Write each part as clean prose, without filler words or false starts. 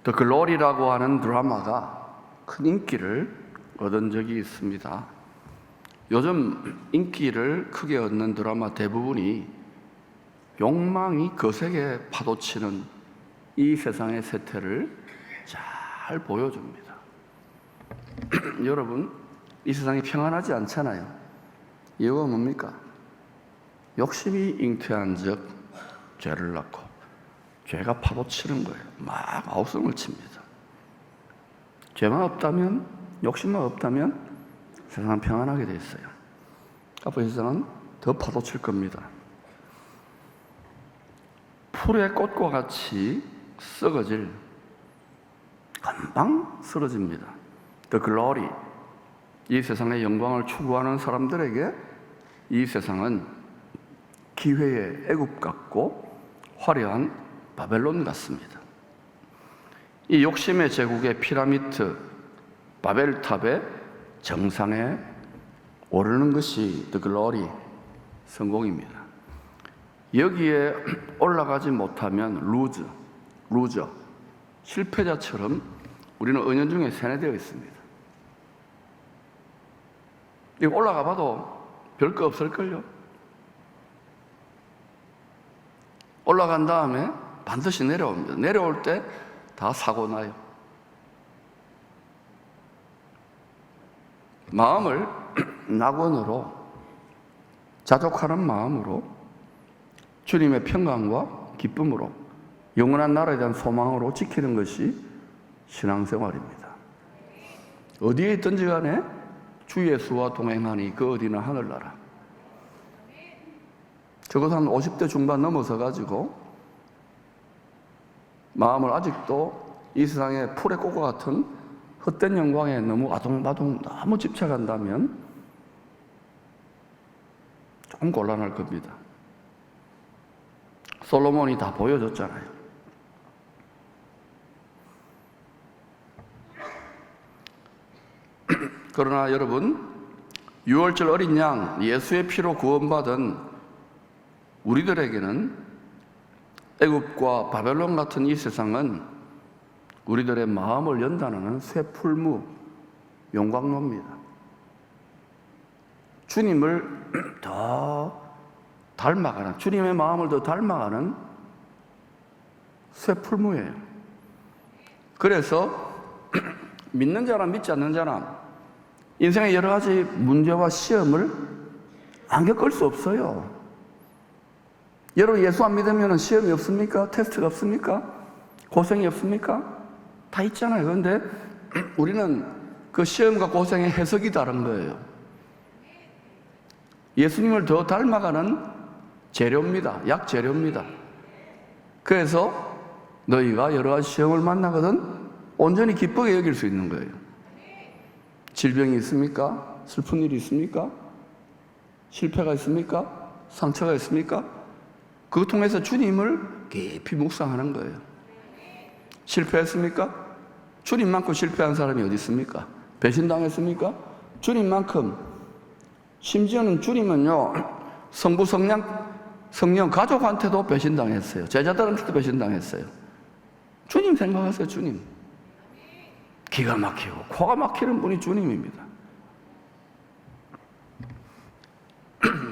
더 글로리라고 하는 드라마가 큰 인기를 얻은 적이 있습니다. 요즘 인기를 크게 얻는 드라마 대부분이 욕망이 거세게 파도치는 이 세상의 세태를 잘 보여줍니다. 여러분, 이 세상이 평안하지 않잖아요. 이유가 뭡니까? 욕심이 잉태한 적 죄를 낳고 죄가 파도치는 거예요. 막 아우성을 칩니다. 죄만 없다면, 욕심만 없다면 세상은 평안하게 돼 있어요. 앞으로 세상은 더 파도칠 겁니다. 풀의 꽃과 같이 썩어질, 금방 쓰러집니다. The glory, 이 세상의 영광을 추구하는 사람들에게 이 세상은 기회의 애굽 같고 화려한 바벨론 같습니다. 이 욕심의 제국의 피라미드 바벨탑의 정상에 오르는 것이 The glory, 성공입니다. 여기에 올라가지 못하면 루저, 실패자처럼 우리는 은연중에 세뇌되어 있습니다. 이거 올라가 봐도 별거 없을걸요? 올라간 다음에 반드시 내려옵니다. 내려올 때 다 사고 나요. 마음을 낙원으로, 자족하는 마음으로, 주님의 평강과 기쁨으로, 영원한 나라에 대한 소망으로 지키는 것이 신앙생활입니다. 어디에 있든지 간에 주 예수와 동행하니 그 어디나 하늘나라. 적어도 한 50대 중반 넘어서 가지고 마음을 아직도 이 세상의 풀의 꽃과 같은 헛된 영광에 너무 아동바동 너무 집착한다면 조금 곤란할 겁니다. 솔로몬이 다 보여줬잖아요. 그러나 여러분, 유월절 어린 양 예수의 피로 구원받은 우리들에게는 애굽과 바벨론 같은 이 세상은 우리들의 마음을 연단하는 쇠풀무, 용광로입니다. 주님을 더 닮아가는, 주님의 마음을 더 닮아가는 쇠풀무예요. 그래서 믿는 자나 믿지 않는 자나 인생의 여러 가지 문제와 시험을 안 겪을 수 없어요. 여러분, 예수 안 믿으면 시험이 없습니까? 테스트가 없습니까? 고생이 없습니까? 다 있잖아요. 그런데 우리는 그 시험과 고생의 해석이 다른 거예요. 예수님을 더 닮아가는 재료입니다. 약 재료입니다. 그래서 너희가 여러 가지 시험을 만나거든 온전히 기쁘게 여길 수 있는 거예요. 질병이 있습니까? 슬픈 일이 있습니까? 실패가 있습니까? 상처가 있습니까? 그것 통해서 주님을 깊이 묵상하는 거예요. 실패했습니까? 주님만큼 실패한 사람이 어디 있습니까? 배신당했습니까? 주님만큼, 심지어는 주님은요, 성부, 성령 가족한테도 배신당했어요. 제자들한테도 배신당했어요. 주님 생각하세요, 주님. 기가 막히고 코가 막히는 분이 주님입니다.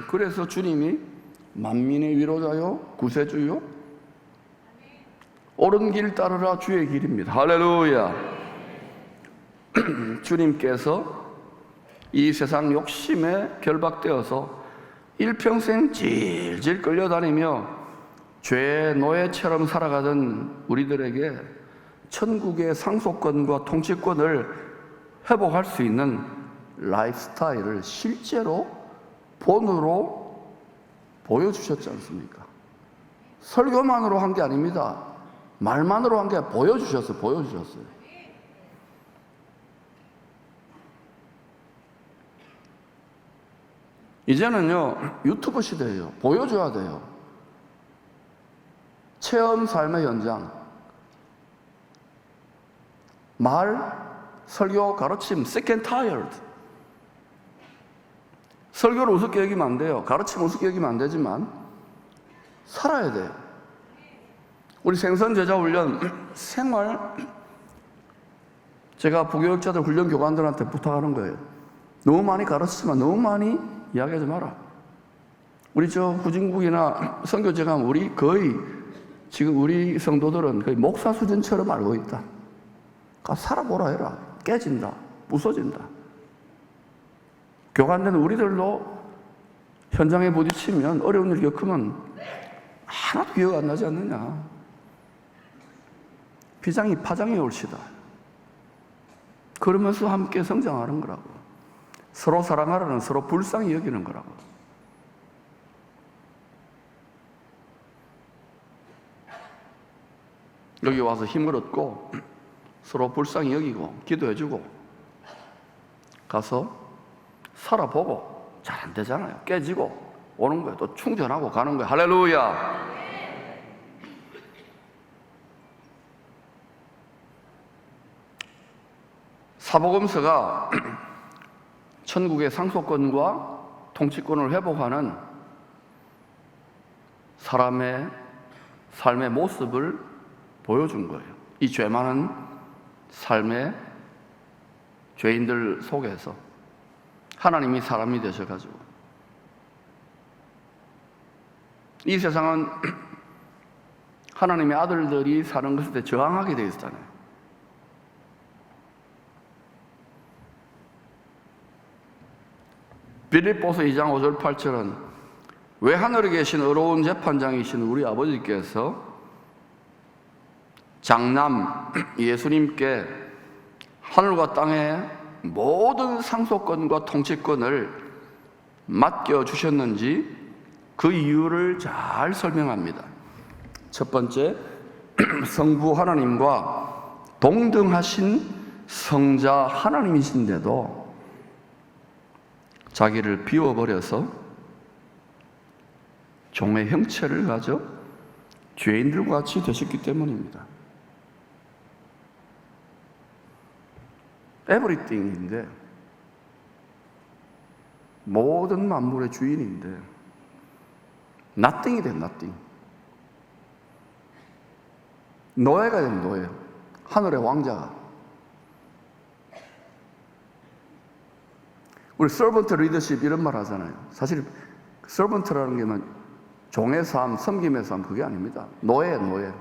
그래서 주님이 만민의 위로자요, 구세주요, 옳은 길 따르라 주의 길입니다. 할렐루야. 주님께서 이 세상 욕심에 결박되어서 일평생 질질 끌려다니며 죄의 노예처럼 살아가던 우리들에게 천국의 상속권과 통치권을 회복할 수 있는 라이프 스타일을 실제로 본으로 보여주셨지 않습니까? 설교만으로 한 게 아닙니다. 말만으로 한 게 아니라 보여주셨어요. 이제는요, 유튜브 시대예요. 보여줘야 돼요. 체험 삶의 현장. 말, 설교, 가르침, sick and tired. 설교를 우습게 여기면 안 돼요. 가르치면 우습게 여기면 안 되지만 살아야 돼요. 우리 생선 제자 훈련 생활 제가 부교육자들 훈련 교관들한테 부탁하는 거예요. 너무 많이 가르치지만 너무 많이 이야기하지 마라. 우리 저 후진국이나 선교제 가면 우리 거의 지금 우리 성도들은 거의 목사 수준처럼 알고 있다. 가서 살아보라 해라. 깨진다. 부서진다. 교관들은 우리들도 현장에 부딪히면 어려운 일 겪으면 하나도 기억 안 나지 않느냐. 비장이 파장이 올시다. 그러면서 함께 성장하는 거라고. 서로 사랑하라는 서로 불쌍히 여기는 거라고. 여기 와서 힘을 얻고 서로 불쌍히 여기고 기도해주고 가서 살아보고 잘 안 되잖아요. 깨지고 오는 거예요. 또 충전하고 가는 거예요. 할렐루야. 사복음서가 천국의 상속권과 통치권을 회복하는 사람의 삶의 모습을 보여준 거예요. 이 죄 많은 삶의 죄인들 속에서 하나님이 사람이 되셔가지고 이 세상은 하나님의 아들들이 사는 것에 저항하게 되어 있잖아요. 빌립보서 2장 5절 8절은 왜 하늘에 계신 의로운 재판장이신 우리 아버지께서 장남 예수님께 하늘과 땅의 모든 상속권과 통치권을 맡겨주셨는지 그 이유를 잘 설명합니다. 첫 번째, 성부 하나님과 동등하신 성자 하나님이신데도 자기를 비워버려서 종의 형체를 가져 죄인들과 같이 되셨기 때문입니다. 에브리띵인데 모든 만물의 주인인데 nothing이 된 nothing. 노예가 된 노예. 하늘의 왕자가. 우리 서번트 리더십 이런 말 하잖아요. 사실 서번트라는 게 종의 삶, 섬김의 삶 그게 아닙니다. 노예예요, 노예.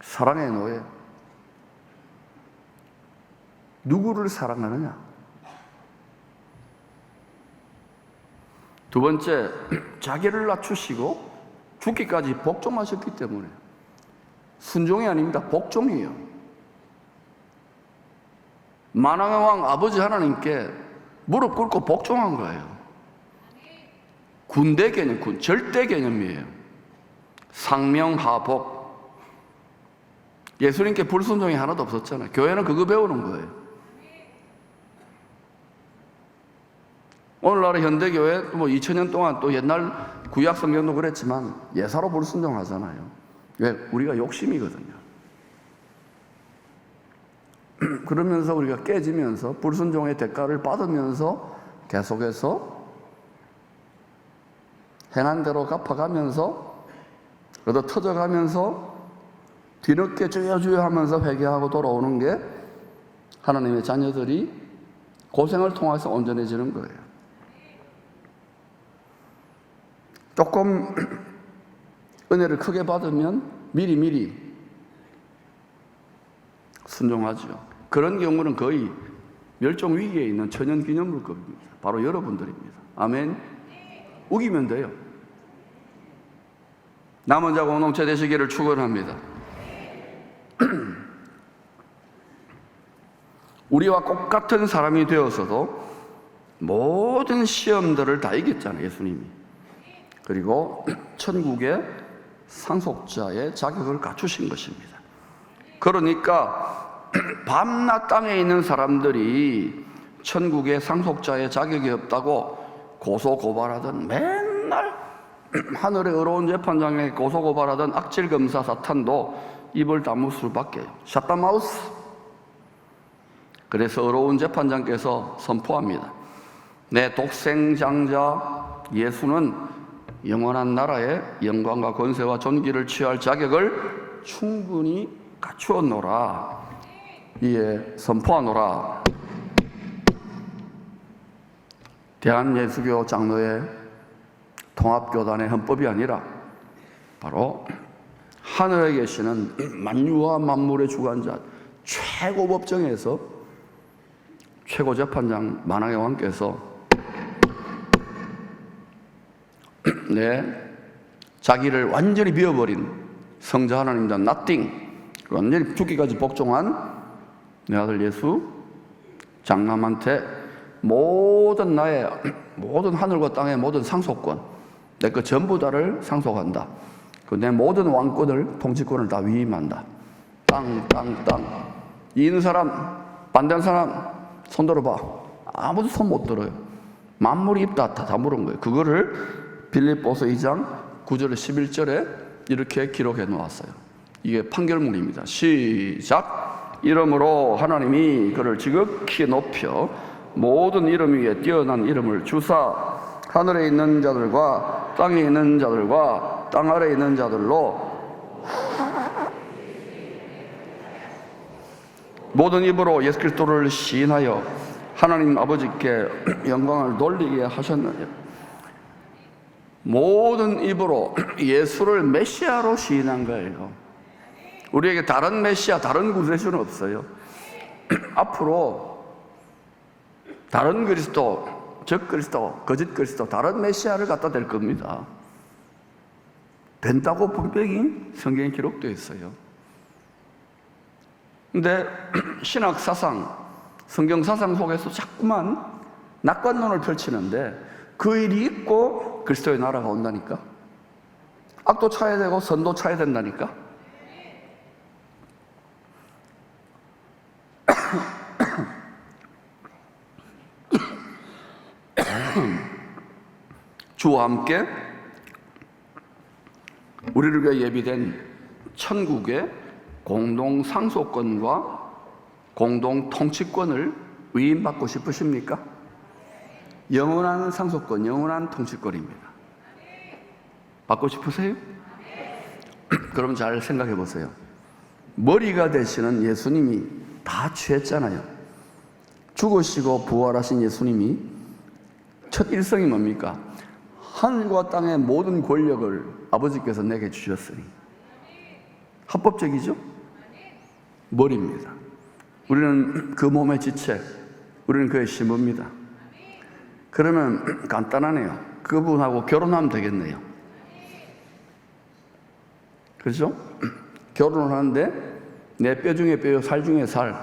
사랑의 노예. 누구를 사랑하느냐? 두 번째, 자기를 낮추시고 죽기까지 복종하셨기 때문에 순종이 아닙니다. 복종이에요. 만왕의 왕 아버지 하나님께 무릎 꿇고 복종한 거예요. 군대 개념, 절대 개념이에요. 상명하복. 예수님께 불순종이 하나도 없었잖아요. 교회는 그거 배우는 거예요. 오늘날의 현대교회 2000년 동안 또 옛날 구약 성경도 그랬지만 예사로 불순종하잖아요. 왜? 우리가 욕심이거든요. 그러면서 우리가 깨지면서 불순종의 대가를 받으면서 계속해서 행한 대로 갚아가면서 얻어 터져가면서 뒤늦게 주여주여 하면서 회개하고 돌아오는 게 하나님의 자녀들이 고생을 통해서 온전해지는 거예요. 조금 은혜를 크게 받으면 미리 순종하죠. 그런 경우는 거의 멸종 위기에 있는 천연 기념물급입니다. 바로 여러분들입니다. 아멘. 우기면 돼요. 남은 자 공동체 되시기를 축원합니다. 우리와 똑같은 사람이 되어서도 모든 시험들을 다 이겼잖아요, 예수님이. 그리고 천국의 상속자의 자격을 갖추신 것입니다. 그러니까 밤낮 땅에 있는 사람들이 천국의 상속자의 자격이 없다고 고소고발하던, 맨날 하늘의 의로운 재판장에 고소고발하던 악질검사 사탄도 입을 다물 수밖에. 샷다마우스. 그래서 의로운 재판장께서 선포합니다. 내 독생장자 예수는 영원한 나라의 영광과 권세와 존귀를 취할 자격을 충분히 갖추었노라. 이에 선포하노라. 대한예수교 장로의 통합교단의 헌법이 아니라 바로 하늘에 계시는 만유와 만물의 주관자 최고법정에서 최고재판장 만왕의 왕께서 자기를 완전히 비워버린 성자 하나님이다 nothing, 완전히 죽기까지 복종한 내 아들 예수 장남한테 모든 나의 모든 하늘과 땅의 모든 상속권, 내 것 전부 다를 상속한다. 내 모든 왕권을, 통치권을 다 위임한다. 땅. 이기는 사람, 반대하는 사람 손 들어봐. 아무도 손 못 들어요. 만물이 입 다 물은 거예요. 그거를 빌립보서 2장 9절 11절에 이렇게 기록해 놓았어요. 이게 판결문입니다. 시작. 이름으로 하나님이 그를 지극히 높여 모든 이름 위에 뛰어난 이름을 주사 하늘에 있는 자들과 땅에 있는 자들과 땅 아래에 있는 자들로 모든 입으로 예수 그리스도를 시인하여 하나님 아버지께 영광을 돌리게 하셨느냐. 모든 입으로 예수를 메시아로 시인한 거예요. 우리에게 다른 메시아, 다른 구세주는 없어요. 앞으로 다른 그리스도, 적 그리스도, 거짓 그리스도, 다른 메시아를 갖다 댈 겁니다. 된다고 분명히 성경에 기록되어 있어요. 근데 신학 사상, 성경 사상 속에서 자꾸만 낙관론을 펼치는데 그 일이 있고 그리스도의 나라가 온다니까? 악도 차야 되고 선도 차야 된다니까? 주와 함께 우리를 위해 예비된 천국의 공동 상속권과 공동 통치권을 위임받고 싶으십니까? 영원한 상속권, 영원한 통치권입니다. 받고 싶으세요? 그럼 잘 생각해 보세요. 머리가 되시는 예수님이 다 취했잖아요. 죽으시고 부활하신 예수님이 첫 일성이 뭡니까? 하늘과 땅의 모든 권력을 아버지께서 내게 주셨으니. 합법적이죠? 머리입니다. 우리는 그 몸의 지체, 우리는 그의 신부입니다. 그러면 간단하네요. 그분하고 결혼하면 되겠네요. 그렇죠? 결혼을 하는데 내 뼈 중에 뼈요, 살 중에 살,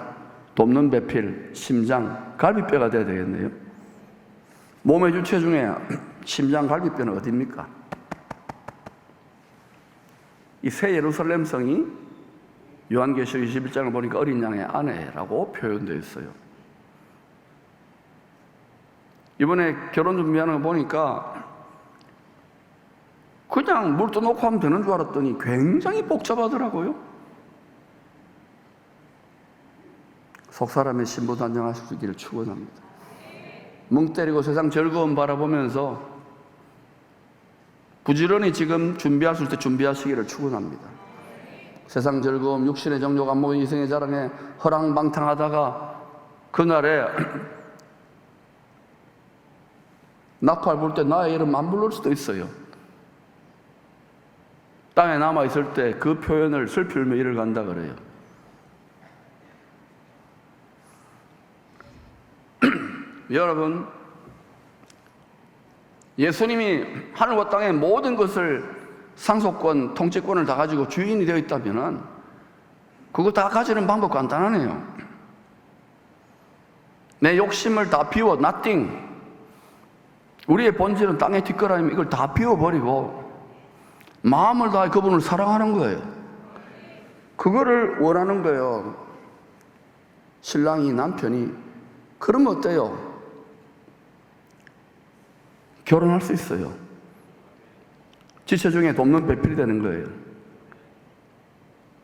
돕는 배필, 심장, 갈비뼈가 돼야 되겠네요. 몸의 주체 중에 심장, 갈비뼈는 어디입니까? 이 새 예루살렘 성이 요한계시록 21장을 보니까 어린 양의 아내라고 표현되어 있어요. 이번에 결혼 준비하는 거 보니까 그냥 물 떠놓고 하면 되는 줄 알았더니 굉장히 복잡하더라고요. 속사람의 신부 단정하실 수 있기를 축원합니다. 멍 때리고 세상 즐거움 바라보면서 부지런히 지금 준비할 수 있을 때 준비하시기를 축원합니다. 세상 즐거움, 육신의 정욕, 안목의 이생의 자랑에 허랑방탕하다가 그날에 나팔 불 때 나의 이름 안 부를 수도 있어요. 땅에 남아있을 때 그 표현을 슬피 울며 이를 간다 그래요. 여러분, 예수님이 하늘과 땅의 모든 것을 상속권, 통치권을 다 가지고 주인이 되어 있다면 그거 다 가지는 방법 간단하네요. 내 욕심을 다 비워, nothing. 우리의 본질은 땅의 뒷거라면 이걸 다 비워버리고 마음을 다해 그분을 사랑하는 거예요. 그거를 원하는 거예요. 신랑이, 남편이. 그러면 어때요? 결혼할 수 있어요. 지체 중에 돕는 배필이 되는 거예요.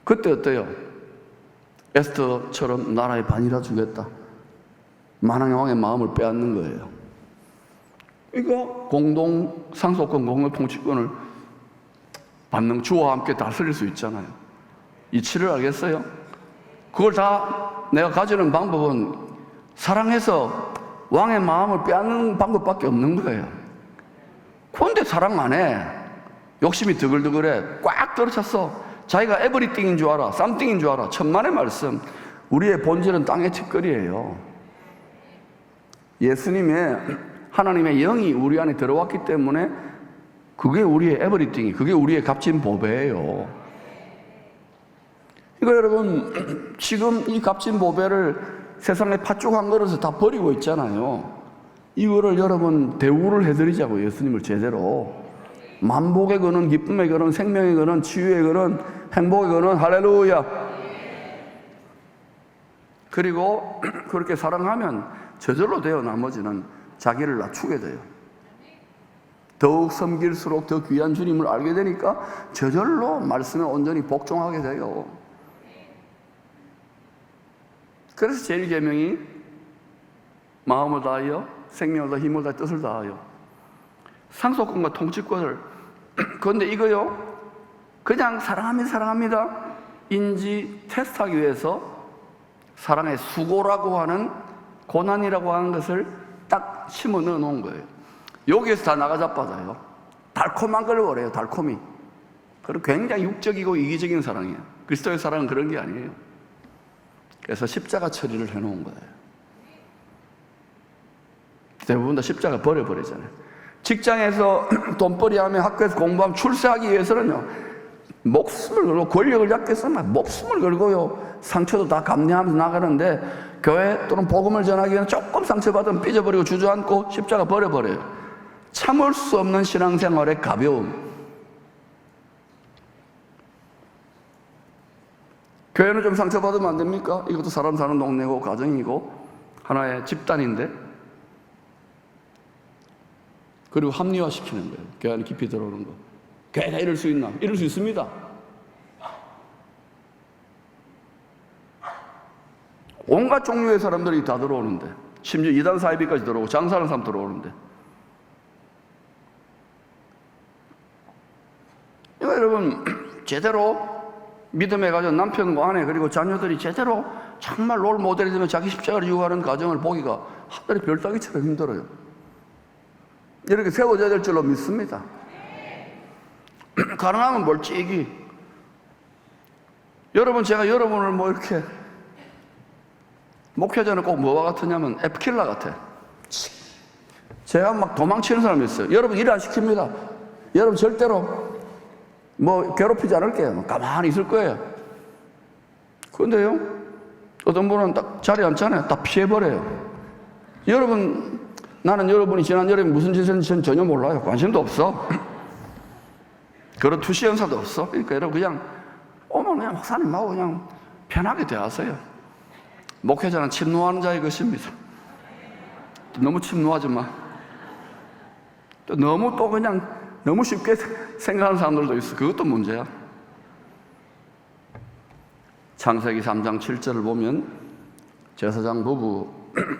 그때 어때요? 에스더처럼 나라의 반이라 주겠다. 만왕의 왕의 마음을 빼앗는 거예요. 이거 공동 상속권, 공동 통치권을 받는 주와 함께 다스릴 수 있잖아요. 이치를 알겠어요? 그걸 다 내가 가지는 방법은 사랑해서 왕의 마음을 빼앗는 방법밖에 없는 거예요. 그런데 사랑 안 해. 욕심이 드글드글해. 꽉 들어찼어. 자기가 에브리띵인 줄 알아. 쌈띵인 줄 알아. 천만의 말씀. 우리의 본질은 땅의 티끌이에요. 예수님의 하나님의 영이 우리 안에 들어왔기 때문에 그게 우리의 에브리띵이, 그게 우리의 값진 보배예요. 그러니까 여러분, 지금 이 값진 보배를 세상에 팥죽 한 그릇을 다 버리고 있잖아요. 이거를 여러분 대우를 해드리자고, 예수님을 제대로. 만복의 근원, 기쁨의 근원, 생명의 근원, 치유의 근원, 행복의 근원, 할렐루야. 그리고 그렇게 사랑하면 저절로 돼요. 나머지는 자기를 낮추게 돼요. 더욱 섬길수록 더 귀한 주님을 알게 되니까 저절로 말씀에 온전히 복종하게 돼요. 그래서 제1계명이 마음을 다하여 생명을 다하여 힘을 다하여 뜻을 다하여 상속권과 통치권을. 그런데 이거요, 그냥 사랑합니다 인지 테스트하기 위해서 사랑의 수고라고 하는, 고난이라고 하는 것을 딱 심어 넣어 놓은 거예요. 여기에서 다 나가자빠져요. 달콤한 걸 원해요. 달콤이. 그리고 굉장히 육적이고 이기적인 사랑이에요. 그리스도의 사랑은 그런 게 아니에요. 그래서 십자가 처리를 해놓은 거예요. 대부분 다 십자가 버려버리잖아요. 직장에서 돈벌이하며 학교에서 공부하면 출세하기 위해서는요, 목숨을 걸고, 권력을 잡기 위해서는 목숨을 걸고요, 상처도 다 감내하면서 나가는데, 교회 또는 복음을 전하기 위해서 조금 상처받으면 삐져버리고 주저앉고 십자가 버려버려요. 참을 수 없는 신앙생활의 가벼움. 교회는 좀 상처받으면 안 됩니까? 이것도 사람 사는 동네고 가정이고 하나의 집단인데. 그리고 합리화시키는 거예요. 교회 안에 깊이 들어오는 거. 교회가 이럴 수 있나? 이럴 수 있습니다. 온갖 종류의 사람들이 다 들어오는데, 심지어 이단 사이비까지 들어오고 장사하는 사람 들어오는데. 이거 여러분 제대로 믿음에 가진 남편과 아내 그리고 자녀들이 제대로 정말 롤 모델이 되면 자기 십자가를 지고 가는 가정을 보기가 하늘의 별 따기처럼 힘들어요. 이렇게 세워져야 될 줄로 믿습니다. 가능하면 멀찍이. 여러분, 제가 여러분을 뭐 이렇게 목회자는 꼭 뭐와 같으냐면 에프킬러 같아. 제가 막 도망치는 사람이 있어요. 여러분 일 안 시킵니다. 여러분 절대로 뭐 괴롭히지 않을게요. 가만히 있을 거예요. 그런데요, 어떤 분은 딱 자리에 앉잖아요. 다 피해버려요. 여러분, 나는 여러분이 지난 여름에 무슨 짓을 했는지 전혀 몰라요. 관심도 없어. 그런 투시 연사도 없어. 그러니까 여러분 그냥 오면 그냥 목사님하고 그냥 편하게 대하세요. 목회자는 침노하는 자의 것입니다. 너무 침노하지 마. 또 너무 또 그냥 너무 쉽게 생각하는 사람들도 있어. 그것도 문제야. 창세기 3장 7절을 보면 제사장 부부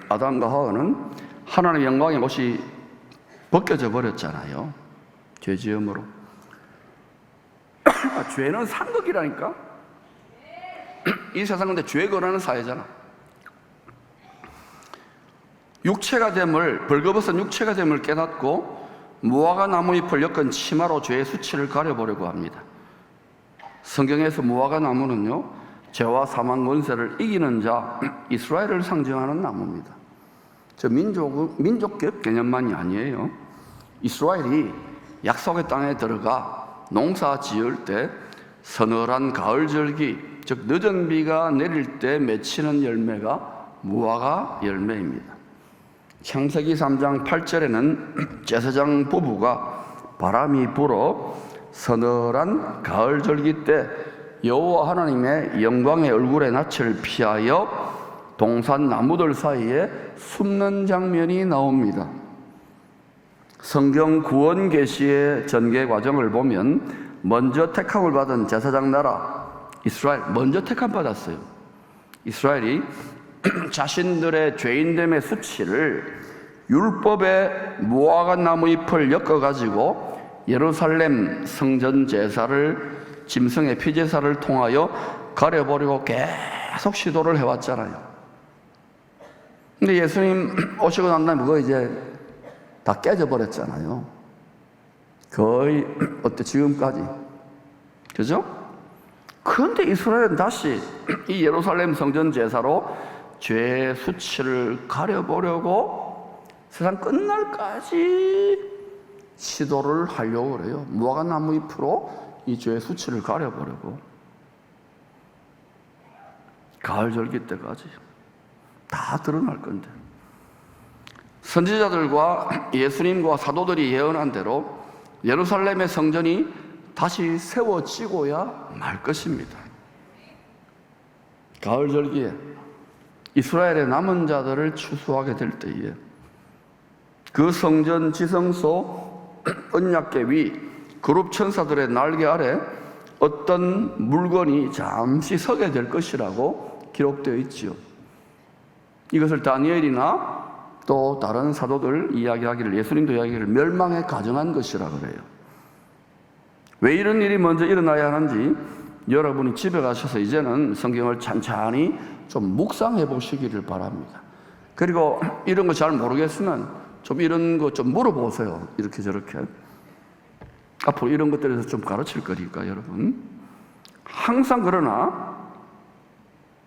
아담과 하와는 하나님의 영광의 옷이 벗겨져 버렸잖아요. 죄지음으로. 죄는 상극이라니까. 이 세상은 근데 죄 거라는 사회잖아. 육체가 됨을, 벌거벗은 육체가 됨을 깨닫고 무화과 나무 잎을 엮은 치마로 죄의 수치를 가려보려고 합니다. 성경에서 무화과 나무는요, 죄와 사망 권세를 이기는 자 이스라엘을 상징하는 나무입니다. 저 민족적 개념만이 아니에요. 이스라엘이 약속의 땅에 들어가 농사 지을 때 서늘한 가을절기, 즉 늦은 비가 내릴 때 맺히는 열매가 무화과 열매입니다. 창세기 3장 8절에는 제사장 부부가 바람이 불어 서늘한 가을절기 때 여호와 하나님의 영광의 얼굴의 낯을 피하여 동산 나무들 사이에 숨는 장면이 나옵니다. 성경 구원 계시의 전개 과정을 보면 먼저 택함을 받은 제사장 나라 이스라엘, 먼저 택함 받았어요. 이스라엘이 자신들의 죄인됨의 수치를 율법의 무화과 나무 잎을 엮어가지고 예루살렘 성전 제사를, 짐승의 피제사를 통하여 가려보려고 계속 시도를 해왔잖아요. 근데 예수님 오시고 난 다음에 그거 이제 다 깨져버렸잖아요. 거의 지금까지. 그죠? 그런데 이스라엘은 다시 이 예루살렘 성전 제사로 죄 수치를 가려보려고 세상 끝날까지 시도를 하려고 그래요. 무화과 나무 잎으로 이 죄 수치를 가려보려고. 가을 절기 때까지 다 드러날 건데. 선지자들과 예수님과 사도들이 예언한 대로 예루살렘의 성전이 다시 세워지고야 말 것입니다. 가을 절기에 이스라엘의 남은 자들을 추수하게 될 때에 그 성전 지성소 언약궤 위 그룹 천사들의 날개 아래 어떤 물건이 잠시 서게 될 것이라고 기록되어 있지요. 이것을 다니엘이나 또 다른 사도들 이야기하기를, 예수님도 이야기하기를 멸망에 가정한 것이라 그래요. 왜 이런 일이 먼저 일어나야 하는지 여러분이 집에 가셔서 이제는 성경을 찬찬히 좀 묵상해 보시기를 바랍니다. 그리고 이런 거 잘 모르겠으면 좀 이런 거 좀 물어보세요. 이렇게 저렇게. 앞으로 이런 것들에 대해서 좀 가르칠 거니까 여러분. 항상 그러나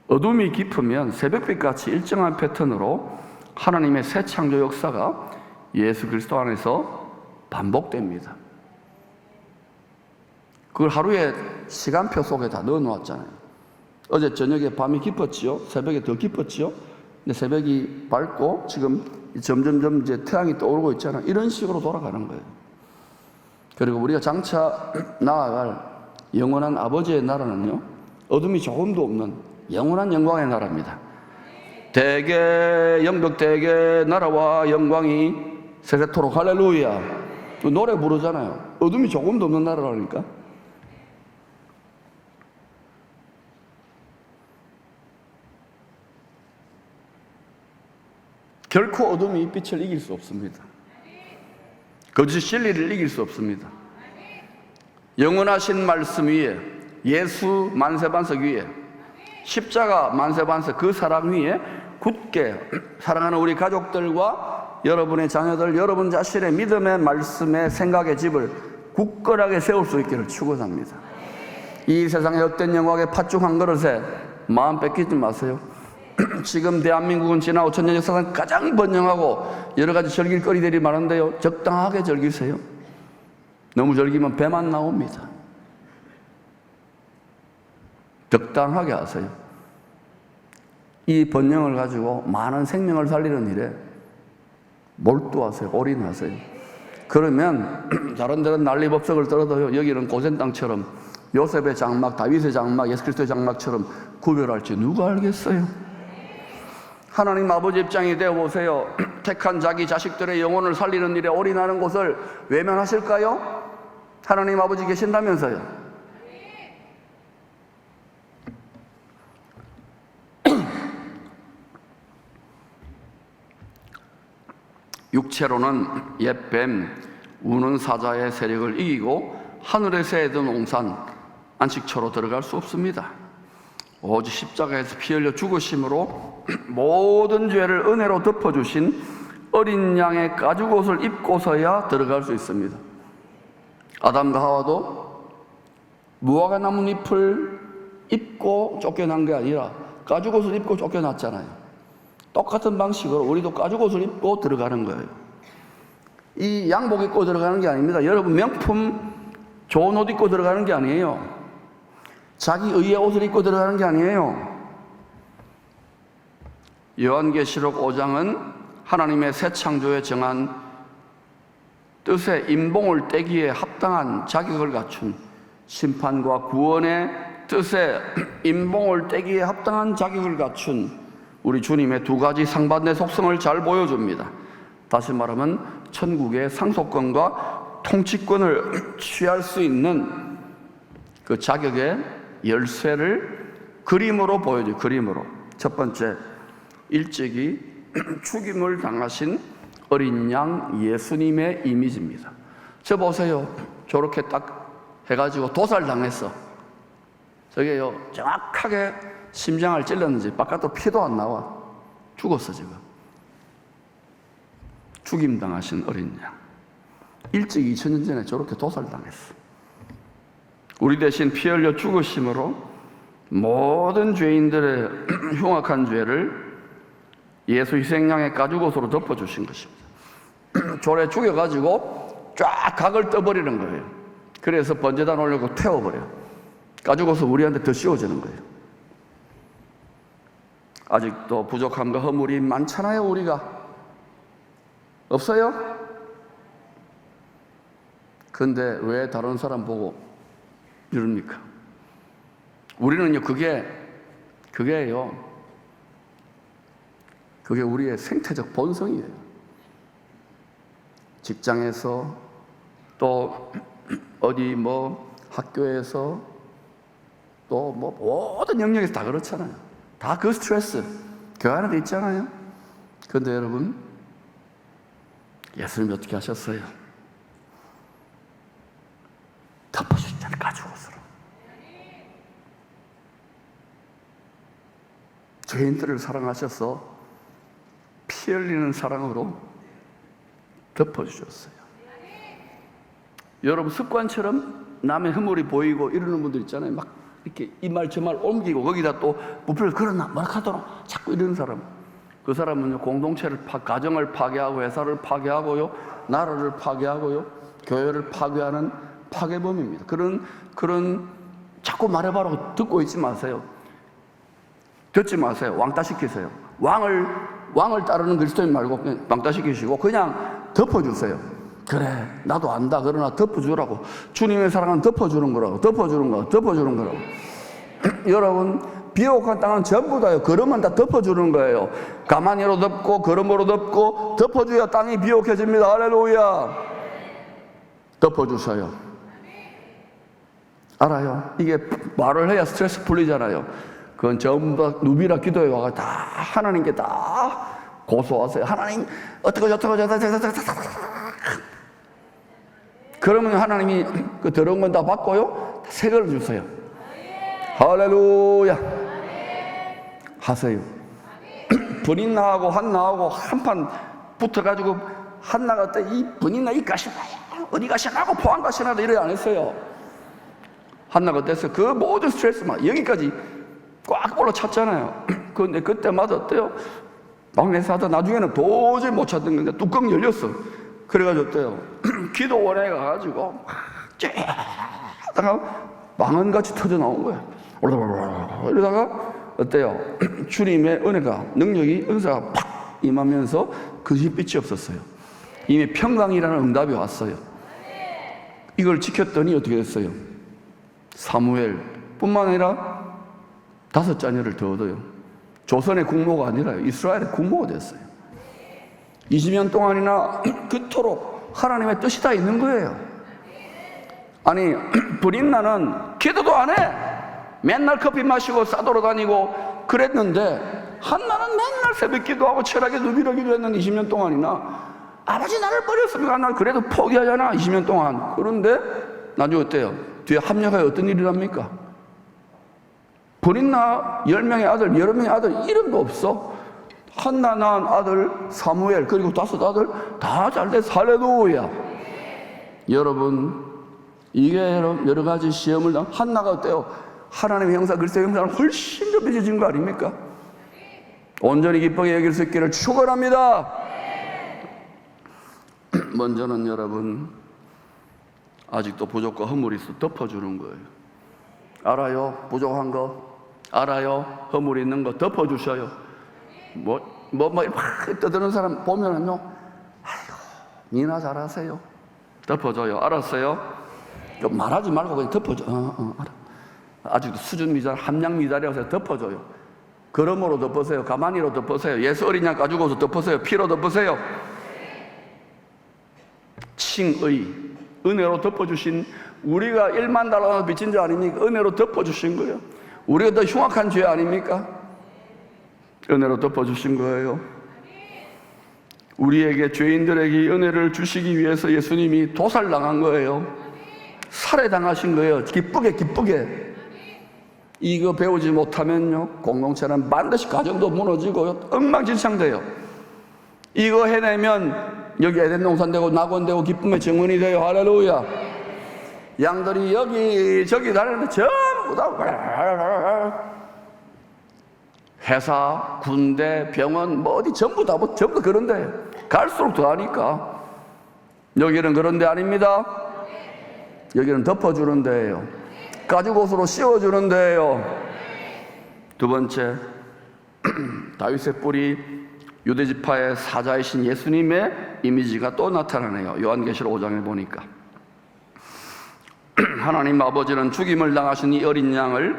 어둠이 깊으면 새벽빛같이 일정한 패턴으로 하나님의 새 창조 역사가 예수 그리스도 안에서 반복됩니다. 그걸 하루에 시간표 속에 다 넣어 놓았잖아요. 어제 저녁에 밤이 깊었지요? 새벽에 더 깊었지요? 근데 새벽이 밝고 지금 점점점 이제 태양이 떠오르고 있잖아요. 이런 식으로 돌아가는 거예요. 그리고 우리가 장차 나아갈 영원한 아버지의 나라는요, 어둠이 조금도 없는 영원한 영광의 나라입니다. 대개 영적 대개 나라와 영광이 세세토록 할렐루야. 노래 부르잖아요. 어둠이 조금도 없는 나라라니까. 결코 어둠이 빛을 이길 수 없습니다. 거짓 진리를 이길 수 없습니다. 영원하신 말씀 위에, 예수 만세반석 위에, 십자가 만세반석 그 사랑 위에 굳게 사랑하는 우리 가족들과 여러분의 자녀들, 여러분 자신의 믿음의 말씀의 생각의 집을 굳건하게 세울 수 있기를 축원합니다. 이 세상의 헛된 영광의 팥죽 한 그릇에 마음 뺏기지 마세요. 지금 대한민국은 지난 5천년 역사상 가장 번영하고 여러 가지 즐길거리들이 많은데요, 적당하게 즐기세요. 너무 즐기면 배만 나옵니다. 적당하게 하세요. 이 번영을 가지고 많은 생명을 살리는 일에 몰두하세요. 올인하세요. 그러면 다른 데는 난리법석을 떨어도요, 여기는 고센 땅처럼 요셉의 장막, 다윗의 장막, 예수 그리스도의 장막처럼 구별할지 누가 알겠어요? 하나님 아버지 입장이 되어보세요. 택한 자기 자식들의 영혼을 살리는 일에 올인하는 곳을 외면하실까요? 하나님 아버지 계신다면서요. 육체로는 옛 뱀, 우는 사자의 세력을 이기고 하늘에 새던 옹산, 안식처로 들어갈 수 없습니다. 오직 십자가에서 피 흘려 죽으심으로 모든 죄를 은혜로 덮어주신 어린 양의 가죽옷을 입고서야 들어갈 수 있습니다. 아담과 하와도 무화과 나뭇잎을 입고 쫓겨난 게 아니라 가죽옷을 입고 쫓겨났잖아요. 똑같은 방식으로 우리도 가죽옷을 입고 들어가는 거예요. 이 양복 입고 들어가는 게 아닙니다. 여러분 명품 좋은 옷 입고 들어가는 게 아니에요. 자기 의의 옷을 입고 들어가는 게 아니에요. 요한계시록 5장은 하나님의 새 창조에 정한 뜻의 임봉을 떼기에 합당한 자격을 갖춘, 심판과 구원의 뜻의 임봉을 떼기에 합당한 자격을 갖춘 우리 주님의 두 가지 상반된 속성을 잘 보여줍니다. 다시 말하면 천국의 상속권과 통치권을 취할 수 있는 그 자격의 열쇠를 그림으로 보여줘요. 그림으로. 첫 번째, 일찍이 죽임을 당하신 어린 양 예수님의 이미지입니다. 저 보세요. 저렇게 딱 해가지고 도살당했어. 저게요, 정확하게 심장을 찔렀는지 바깥으로 피도 안 나와. 죽었어, 지금. 죽임당하신 어린 양. 일찍 2000년 전에 저렇게 도살당했어. 우리 대신 피 흘려 죽으심으로 모든 죄인들의 흉악한 죄를 예수 희생양의 가죽옷으로 덮어주신 것입니다. 졸에 죽여가지고 쫙 각을 떠버리는 거예요. 그래서 번제단 올리고 태워버려요. 가죽옷을 우리한테 더 씌워주는 거예요. 아직도 부족함과 허물이 많잖아요, 우리가. 없어요? 근데 왜 다른 사람 보고 이럽니까? 우리는요, 그게 우리의 생태적 본성이에요. 직장에서 또 어디 학교에서 또 모든 영역에서 다 그렇잖아요. 다 그 스트레스 교회 안에도 있잖아요. 그런데 여러분, 예수님이 어떻게 하셨어요? 덮어주셨잖아요, 가죽옷으로. 죄인들을 사랑하셔서 피 흘리는 사랑으로 덮어주셨어요. 여러분, 습관처럼 남의 허물이 보이고 이러는 분들 있잖아요. 막 이렇게 이 말 저 말 옮기고 거기다 또 부풀려 그러나 뭐라카더라 자꾸 이러는 사람. 그 사람은요, 공동체를 가정을 파괴하고 회사를 파괴하고요, 나라를 파괴하고요, 교회를 파괴하는 파괴범입니다. 그런 자꾸 말해봐라고 듣고 있지 마세요. 듣지 마세요. 왕따시키세요. 왕을 따르는 그리스도인 말고 그냥 왕따시키시고 그냥 덮어주세요. 그래, 나도 안다. 그러나 덮어주라고. 주님의 사랑은 덮어주는 거라고. 덮어주는 거라고. 여러분, 비옥한 땅은 전부 다요, 걸으면 다 덮어주는 거예요. 가마니로 덮고 걸음으로 덮고 덮어줘야 땅이 비옥해집니다. 할렐루야. 덮어주셔요. 알아요? 이게 말을 해야 스트레스 풀리잖아요. 그건 전부 다 누비라 기도에 와가 다 하나님께 다 고소하세요. 하나님 어떻게 그러면 하나님이 그 더러운 건 다 받고요, 새 걸 주세요. 할렐루야. 하세요. 분인나하고 한나하고 한판 붙어가지고 한나가 때 이 분인나 이 가시나야 어디 가시나고 포항 가시나도 이래 안 했어요. 한나가 어땠어요? 그 모든 스트레스만 여기까지 꽉 올라찼잖아요. 그런데 그때마다 어때요? 막내사도 나중에는 도저히 못 찾던 건데 뚜껑 열렸어. 그래가지고 어때요? 기도원에 가가지고 막 쫙 하다가 망언같이 터져 나온 거야. 이러다가 어때요? 주님의 은혜가, 능력이, 은사가 팍 임하면서 그 빛이 없었어요. 이미 평강이라는 응답이 왔어요. 이걸 지켰더니 어떻게 됐어요? 사무엘 뿐만 아니라 5 자녀를 더 얻어요. 조선의 국모가 아니라요, 이스라엘의 국모가 됐어요. 20년 동안이나 그토록 하나님의 뜻이 다 있는 거예요. 아니, 브린나는 기도도 안 해. 맨날 커피 마시고 싸돌아 다니고 그랬는데, 한나는 맨날 새벽 기도하고 철학에 누비려 기도했는데 20년 동안이나 아버지 나를 버렸습니까? 날 그래도 포기하잖아 20년 동안. 그런데 나중에 어때요? 뒤에 합력하여 어떤 일이랍니까? 브린나 10명의 아들, 여러 명의 아들 이름도 없어. 한나 낳은 아들 사무엘 그리고 5 아들 다 잘돼서 할렐루야. 여러분, 이게 여러 가지 시험을 한나가 어때요? 하나님의 형상, 그리스도의 형상을 훨씬 더 빚어진 거 아닙니까? 온전히 기쁘게 여길 수 있기를 축원합니다. 먼저는 여러분, 아직도 부족과 허물이 있어 덮어주는 거예요. 알아요? 부족한 거 알아요? 허물이 있는 거 덮어주셔요. 막 떠드는 사람 보면은요, 아이고, 니나 잘하세요. 덮어줘요. 알았어요? 말하지 말고 그냥 덮어줘. 알아. 아직도 수준 미달, 함량 미달이라고 해서 덮어줘요. 걸음으로 덮으세요. 가만히로 덮으세요. 예수 어린 양 가지고서 덮으세요. 피로 덮으세요. 칭의, 은혜로 덮어주신, 우리가 1만 달러 빚진 자 아닙니까? 은혜로 덮어주신 거예요. 우리가 더 흉악한 죄 아닙니까? 은혜로 덮어주신 거예요. 우리에게, 죄인들에게 은혜를 주시기 위해서 예수님이 도살당한 거예요. 살해당하신 거예요. 기쁘게 이거 배우지 못하면요, 공동체는 반드시 가정도 무너지고 엉망진창돼요. 이거 해내면 여기 에덴 동산 되고 낙원 되고 기쁨의 정원이 돼요. 할렐루야. 양들이 여기 저기 다니는데 전부 다 회사, 군대, 병원, 뭐 어디 전부 다 그런데 갈수록 더 하니까. 여기는 그런 데 아닙니다. 여기는 덮어주는 데예요. 가죽옷으로 씌워주는 데예요. 두 번째, 다윗의 뿔이 유대지파의 사자이신 예수님의 이미지가 또 나타나네요. 요한계시록 5장에 보니까 하나님 아버지는 죽임을 당하신 이 어린 양을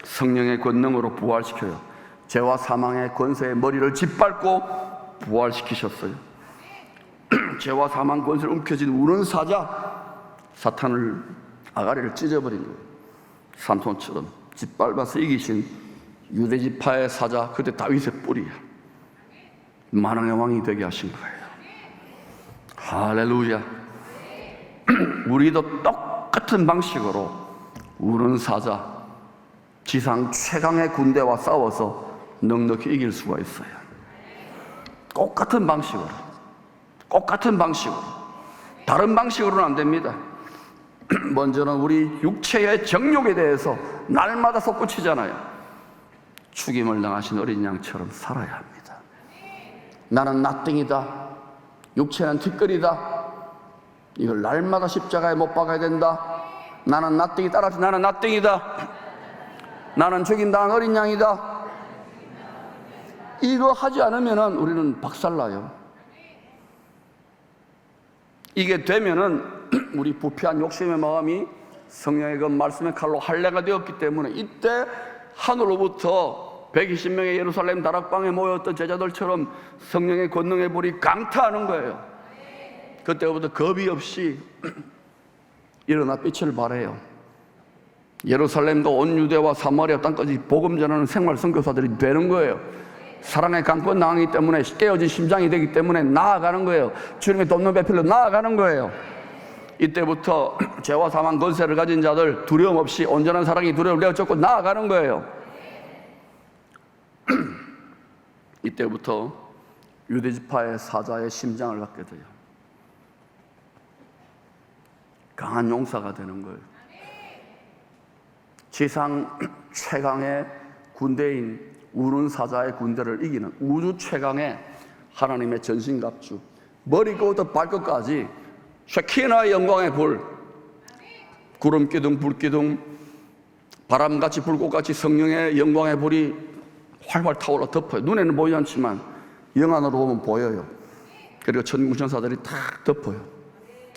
성령의 권능으로 부활시켜요. 죄와 사망의 권세의 머리를 짓밟고 부활시키셨어요. 죄와 사망 권세를 움켜쥔 우는 사자 사탄을, 아가리를 찢어버린 거예요. 삼손처럼 짓밟아서 이기신 유대지파의 사자, 그때 다윗의 뿔이야. 만왕의 왕이 되게 하신 거예요. 할렐루야. 우리도 똑같은 방식으로 우는 사자, 지상 최강의 군대와 싸워서 넉넉히 이길 수가 있어요. 똑같은 방식으로, 똑같은 방식으로. 다른 방식으로는 안 됩니다. 먼저는 우리 육체의 정욕에 대해서 날마다 솟구치잖아요. 죽임을 당하신 어린 양처럼 살아야 합니다. 나는 나띵이다, 육체는 뒷거리다, 이걸 날마다 십자가에 못 박아야 된다. 나는 나띵이 따라서 나는 나띵이다, 나는 죽임당한 어린 양이다. 이거 하지 않으면 우리는 박살나요. 이게 되면은 우리 부패한 욕심의 마음이 성령의 그 말씀의 칼로 할례가 되었기 때문에 이때 하늘로부터 120명의 예루살렘 다락방에 모였던 제자들처럼 성령의 권능의 불이 강타하는 거예요. 그때부터 겁이 없이 일어나 빛을 발해요. 예루살렘과 온 유대와 사마리아 땅까지 복음 전하는 생활 선교사들이 되는 거예요. 사랑의 강권 나가기 때문에, 깨어진 심장이 되기 때문에 나아가는 거예요. 주님의 돕는 배필로 나아가는 거예요. 이때부터 죄와 사망 권세를 가진 자들 두려움 없이 온전한 사랑이 두려움을 내어쫓고 나아가는 거예요. 이때부터 유대지파의 사자의 심장을 갖게 돼요. 강한 용사가 되는 거예요. 지상 최강의 군대인 우는 사자의 군대를 이기는 우주 최강의 하나님의 전신갑주, 머리부터 발끝까지 쉐키나의 영광의 불, 구름기둥, 불기둥, 바람같이 불꽃같이 성령의 영광의 불이 활활 타올라 덮어요. 눈에는 보이지 않지만 영안으로 보면 보여요. 그리고 천군천사들이 탁 덮어요.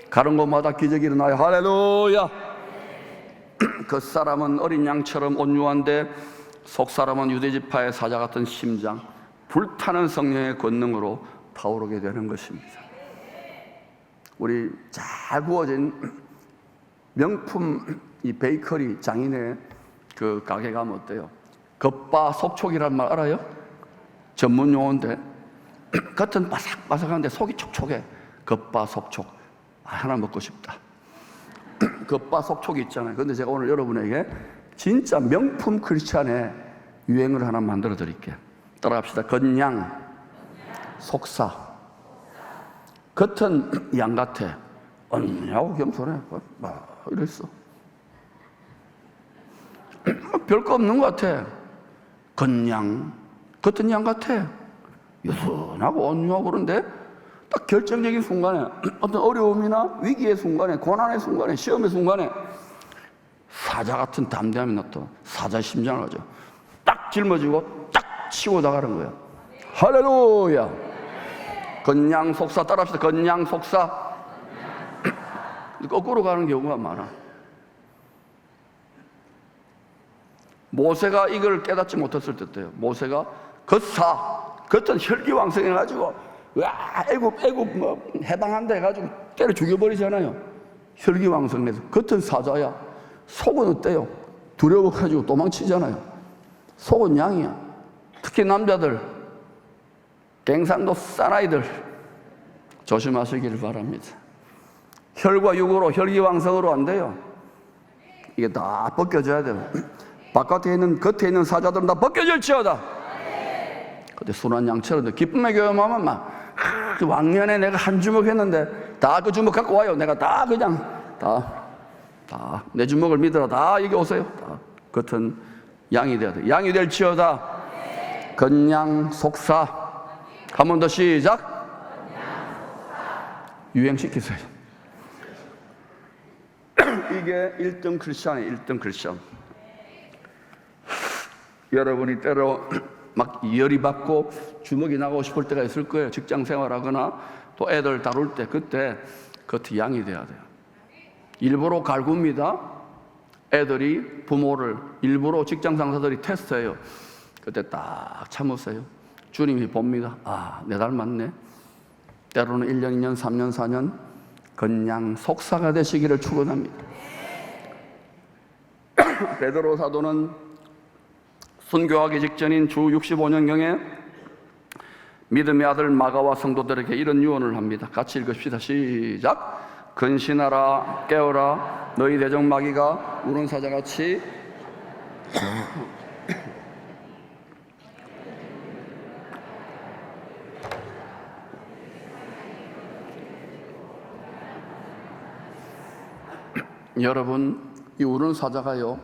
가는 곳마다 기적이 일어나요. 할렐루야. 그 사람은 어린 양처럼 온유한데 속 사람은 유대지파의 사자 같은 심장, 불타는 성령의 권능으로 타오르게 되는 것입니다. 우리 잘 구워진 명품 이 베이커리 장인의 그 가게 가면 어때요? 겉바속촉이란 말 알아요? 전문 용어인데 겉은 바삭바삭한데 속이 촉촉해. 겉바속촉. 하나 먹고 싶다. 겉바속촉이 있잖아요. 그런데 제가 오늘 여러분에게 진짜 명품 크리스찬의 유행을 하나 만들어 드릴게요. 따라합시다. 겉양 속사. 겉은 양 같아. 언니하고 겸손해. 이랬어. 별거 없는 것 같아. 겉양, 겉은 양 같아. 여선하고 온유하고 그런데 딱 결정적인 순간에 어떤 어려움이나 위기의 순간에, 고난의 순간에, 시험의 순간에 사자 같은 담대함이 나타나. 사자 심장을 가져 딱 짊어지고 딱 치고 나가는 거야. 할렐루야. 겉양 속사. 따라합시다. 겉양 속사. 거꾸로 가는 경우가 많아. 모세가 이걸 깨닫지 못했을 때요. 모세가 겉은 혈기왕성해가지고 와 애굽 뭐 해방한다 해가지고 때려 죽여버리잖아요. 혈기왕성해서. 겉은 사자야. 속은 어때요? 두려워가지고 도망치잖아요. 속은 양이야. 특히 남자들, 갱상도 사나이들 조심하시기를 바랍니다. 혈과 육으로, 혈기왕성으로 안 돼요. 이게 다 벗겨져야 돼요. 바깥에 있는 겉에 있는 사자들은 다 벗겨질지어다. 그때 순한 양처럼 기쁨의 교회만 막 왕년에 내가 한 주먹 했는데 다 그 주먹 갖고 와요. 내가 다 그냥 다 내 주먹을 믿으라. 다 여기 오세요. 다 겉은 양이 되어야 돼. 양이 될지어다. 건양 속사. 한 번 더 시작. 유행시키세요. 이게 1등 크리스찬이에요. 1등 크리스찬. 여러분이 때로 막 열이 받고 주먹이 나가고 싶을 때가 있을 거예요. 직장 생활하거나 또 애들 다룰 때 그때 겉이 양이 돼야 돼요. 일부러 갈굽니다. 애들이 부모를 일부러 직장 상사들이 테스트해요. 그때 딱 참으세요. 주님이 봅니다. 아, 내 닮았네. 때로는 1년, 2년, 3년, 4년 그냥 속사가 되시기를 축원합니다. 베드로 사도는 순교하기 직전인 주 65년경에 믿음의 아들 마가와 성도들에게 이런 유언을 합니다. 같이 읽읍시다. 시작. 근신하라, 깨어라. 너희 대적 마귀가 우는 사자같이 여러분, 이 우는 사자가요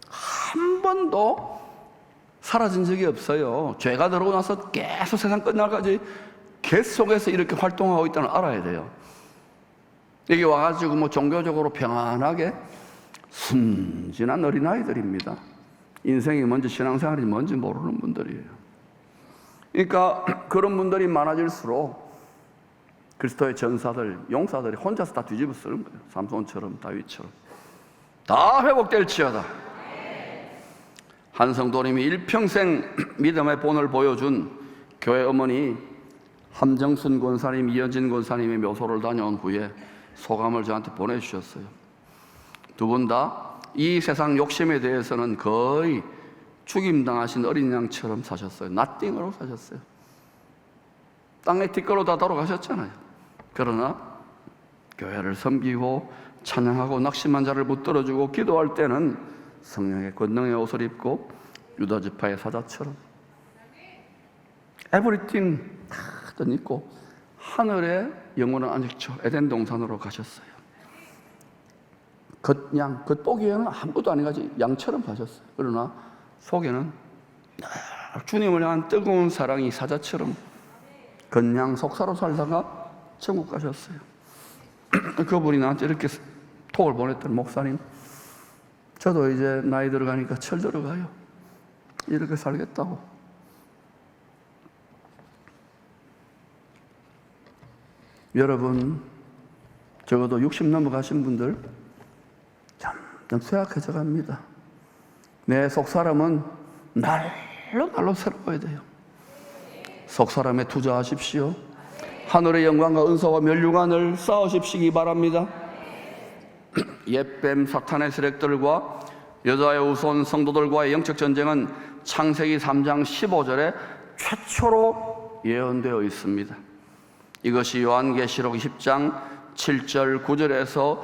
한 번도 사라진 적이 없어요. 죄가 들어오고 나서 계속 세상 끝날까지 계속해서 이렇게 활동하고 있다는 걸 알아야 돼요. 여기 와가지고 뭐 종교적으로 평안하게 순진한 어린아이들입니다. 인생이 뭔지 신앙생활이 뭔지 모르는 분들이에요. 그러니까 그런 분들이 많아질수록 그리스도의 전사들, 용사들이 혼자서 다 뒤집어 쓰는 거예요. 삼손처럼, 다윗처럼. 다 회복될지어다. 한 성도님이 일평생 믿음의 본을 보여준 교회 어머니 함정순 권사님, 이현진 권사님의 묘소를 다녀온 후에 소감을 저한테 보내주셨어요. 두 분 다 이 세상 욕심에 대해서는 거의 죽임당하신 어린 양처럼 사셨어요. 나띵으로 사셨어요. 땅에 뒷걸로 다 돌아가셨잖아요. 그러나 교회를 섬기고 찬양하고 낙심한 자를 붙들어주고 기도할 때는 성령의 권능의 옷을 입고 유다 지파의 사자처럼 에브리띵 다 던입고 하늘의 영원한 안식처 에덴 동산으로 가셨어요. 겉양, 겉보기에는 아무것도 아닌 것이 양처럼 사셨어요. 그러나 속에는 주님을 향한 뜨거운 사랑이 사자처럼 겉양 속사로 살다가 천국 가셨어요. 그분이 나한테 이렇게 톡을 보냈더니 목사님, 저도 이제 나이 들어가니까 철 들어가요. 이렇게 살겠다고. 여러분, 적어도 60 넘어가신 분들 점점 쇠약해져 갑니다. 내 속사람은 날로 새로워야 돼요. 속사람에 투자하십시오. 하늘의 영광과 은사와 면류관을 쌓으십시기 바랍니다. 옛뱀 사탄의 세력들과 여자의 우스운 성도들과의 영적 전쟁은 창세기 3장 15절에 최초로 예언되어 있습니다. 이것이 요한계시록 10장 7절 9절에서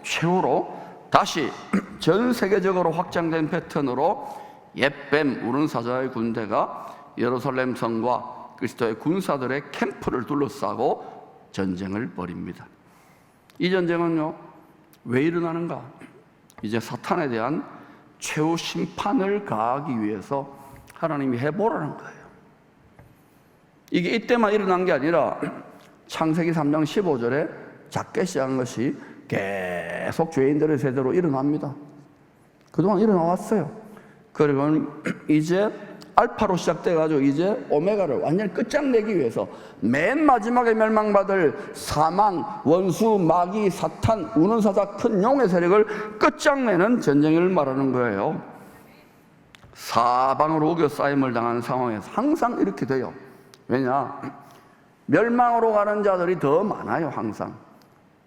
최후로 다시 전 세계적으로 확장된 패턴으로 옛뱀 우는 사자의 군대가 예루살렘 성과 그리스도의 군사들의 캠프를 둘러싸고 전쟁을 벌입니다. 이 전쟁은요, 왜 일어나는가? 이제 사탄에 대한 최후 심판을 가하기 위해서 하나님이 해보라는 거예요. 이게 이때만 일어난 게 아니라 창세기 3장 15절에 작게 시작한 것이 계속 죄인들의 세대로 일어납니다. 그동안 일어나왔어요. 그리고 이제 알파로 시작돼가지고 이제 오메가를 완전히 끝장내기 위해서 맨 마지막에 멸망받을 사망, 원수, 마귀, 사탄, 우는 사자, 큰 용의 세력을 끝장내는 전쟁을 말하는 거예요. 사방으로 우겨싸임을 당하는 상황에서 항상 이렇게 돼요. 왜냐? 멸망으로 가는 자들이 더 많아요. 항상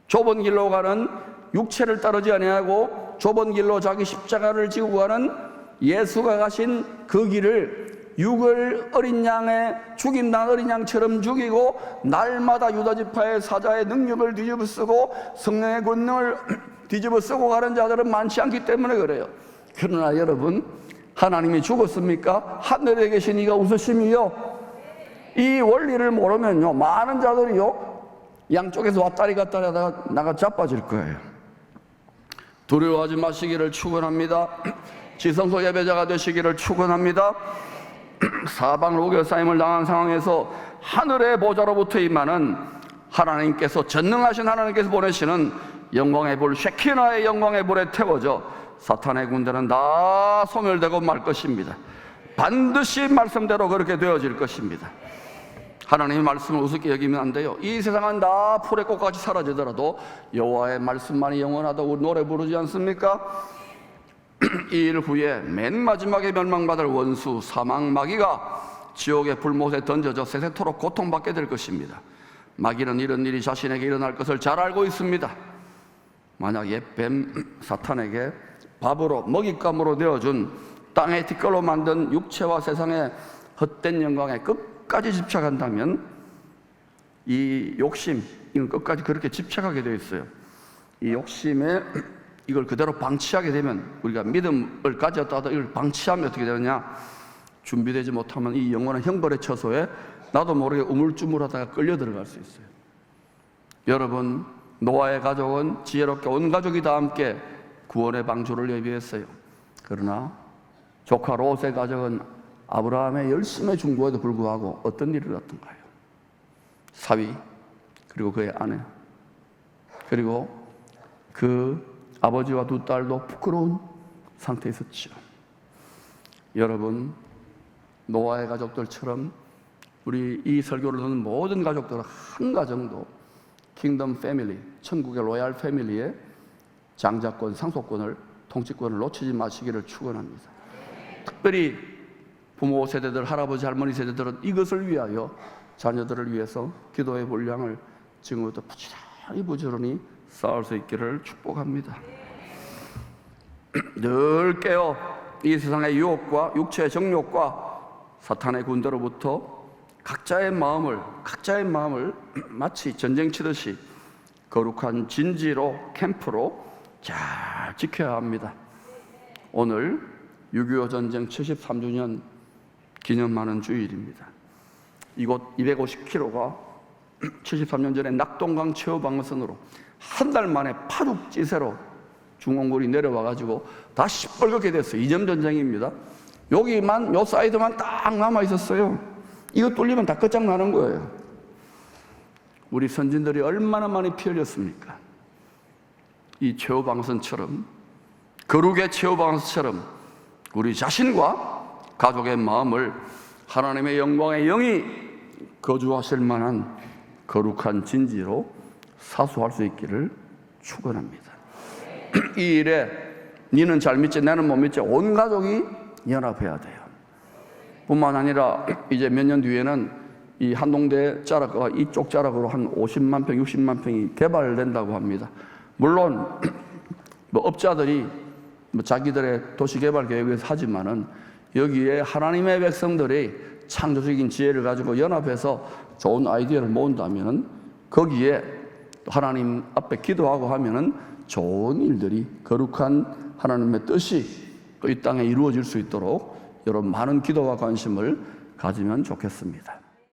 좁은 길로 가는, 육체를 따르지 아니하고 좁은 길로 자기 십자가를 지고 가는 예수가 가신 그 길을 육을 어린 양의 죽임당 어린 양처럼 죽이고 날마다 유다 지파의 사자의 능력을 뒤집어 쓰고 성령의 권능을 뒤집어 쓰고 가는 자들은 많지 않기 때문에 그래요. 그러나 여러분, 하나님이 죽었습니까? 하늘에 계신 이가 웃으심이요. 이 원리를 모르면요, 많은 자들이요, 양쪽에서 왔다리 갔다리 하다가 나가 자빠질 거예요. 두려워하지 마시기를 축원합니다. 지성소 예배자가 되시기를 축원합니다. 사방을 우겨싸임을 당한 상황에서 하늘의 보좌로부터 임하는 하나님께서, 전능하신 하나님께서 보내시는 영광의 불, 쉐키나의 영광의 불에 태워져 사탄의 군대는 다 소멸되고 말 것입니다. 반드시 말씀대로 그렇게 되어질 것입니다. 하나님의 말씀을 우습게 여기면 안 돼요. 이 세상은 다 풀의 꽃같이 사라지더라도 여호와의 말씀만이 영원하다고 노래 부르지 않습니까? 이 일 후에 맨 마지막에 멸망받을 원수 사망 마귀가 지옥의 불못에 던져져 세세토록 고통받게 될 것입니다. 마귀는 이런 일이 자신에게 일어날 것을 잘 알고 있습니다. 만약에 뱀 사탄에게 밥으로 먹잇감으로 되어준 땅의 뒷걸로 만든 육체와 세상의 헛된 영광에 끝까지 집착한다면 이 욕심, 이건 끝까지 그렇게 집착하게 되어 있어요. 이 욕심에 이걸 그대로 방치하게 되면, 우리가 믿음을 가졌다도 이걸 방치하면 어떻게 되느냐, 준비되지 못하면 이 영원한 형벌의 처소에 나도 모르게 우물쭈물하다가 끌려 들어갈 수 있어요. 여러분, 노아의 가족은 지혜롭게 온 가족이 다 함께 구원의 방주를 예비했어요. 그러나 조카 롯의 가족은 아브라함의 열심의 중보에도 불구하고 어떤 일이 일어났던가요? 사위, 그리고 그의 아내, 그리고 그 아버지와 두 딸도 부끄러운 상태에 있었죠. 여러분, 노아의 가족들처럼 우리 이 설교를 듣는 모든 가족들은 한 가정도 킹덤 패밀리, 천국의 로얄 패밀리의 장자권, 상속권을, 통치권을 놓치지 마시기를 축원합니다. 특별히 부모 세대들, 할아버지, 할머니 세대들은 이것을 위하여, 자녀들을 위해서 기도의 분량을 지금부터 부지런히 쌓을 수 있기를 축복합니다. 늘 깨어 이 세상의 유혹과 육체의 정욕과 사탄의 군대로부터 각자의 마음을 마치 전쟁 치듯이 거룩한 진지로, 캠프로 잘 지켜야 합니다. 오늘 6.25 전쟁 73주년 기념하는 주일입니다. 이곳 250km가 73년 전에 낙동강 최후방어선으로 한 달 만에 파죽지세로 중원군이 내려와가지고 다 시뻘겋게 됐어요. 이점 전쟁입니다. 여기만, 요 사이드만 딱 남아 있었어요. 이거 뚫리면 다 끝장나는 거예요. 우리 선진들이 얼마나 많이 피 흘렸습니까? 이 최후방어선처럼, 거룩의 최후방어선처럼 우리 자신과 가족의 마음을 하나님의 영광의 영이 거주하실 만한 거룩한 진지로 사수할 수 있기를 축원합니다. 이 일에 니는 잘 믿지 나는 못 믿지 온 가족이 연합해야 돼요. 뿐만 아니라 이제 몇 년 뒤에는 이 한동대 자락과 이쪽 자락으로 한 50만 평, 60만 평이 개발된다고 합니다. 물론 뭐 업자들이 뭐 자기들의 도시개발 계획에서 하지만은 여기에 하나님의 백성들이 창조적인 지혜를 가지고 연합해서 좋은 아이디어를 모은다면은 거기에 하나님 앞에 기도하고 하면은 좋은 일들이, 거룩한 하나님의 뜻이 이 땅에 이루어질 수 있도록 여러분 많은 기도와 관심을 가지면 좋겠습니다.